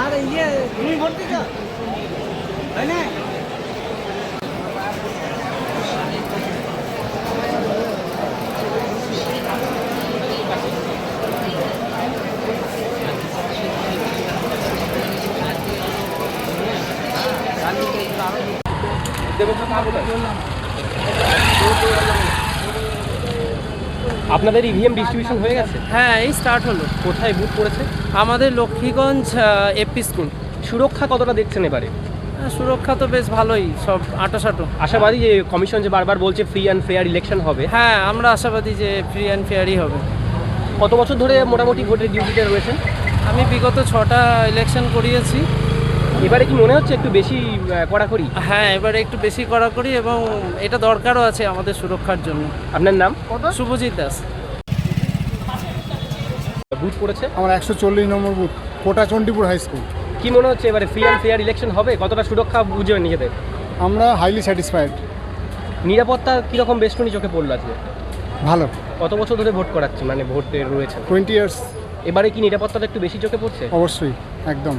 আরে ইয়ে তুমি ভোট দিছ তাই না? আপনাদের ইভিএম ডিস্ট্রিবিউশন হয়ে গেছে? হ্যাঁ, এই স্টার্ট হলো। কোথায় বুথ পড়েছে? আমাদের লক্ষ্মীগঞ্জ এপি স্কুল। সুরক্ষা কতটা দেখছেন এবারে? সুরক্ষা তো বেশ ভালোই, সব আঁটোসাঁটো। আশাবাদী যে কমিশন যে বারবার বলছে ফ্রি অ্যান্ড ফেয়ার ইলেকশন হবে? হ্যাঁ, আমরা আশাবাদী যে ফ্রি অ্যান্ড ফেয়ারই হবে। কত বছর ধরে মোটামুটি ভোটের ডিউটিতে রয়েছেন? আমি বিগত 6টা ইলেকশন করিয়েছি। এবারে কি মনে হচ্ছে একটু বেশি কড়াকড়ি? হ্যাঁ, এবারে একটু বেশি কড়াকড়ি এবং এটা দরকারও আছে আমাদের সুরক্ষার জন্য। আপনার নাম? শুভজিৎ দাস। বুথ পড়েছে আমার 140 নম্বর বুথ, কোটা চণ্ডীপুর হাই স্কুল। কি মনে হচ্ছে এবারে ফ্রি অ্যান্ড ফেয়ার ইলেকশন হবে? কতটা সুরক্ষা বুঝবেন নিজেদের? আমরা হাইলি স্যাটিসফাইড। নিরাপত্তা কীরকম বেষ্টনী চোখে পড়লো আজকে? ভালো। কত বছর ধরে ভোট করাচ্ছে, মানে ভোটে রয়েছে? 20 ইয়ার্স। এবারে কি নিরাপত্তাটা একটু বেশি চোখে পড়ছে? অবশ্যই, একদম।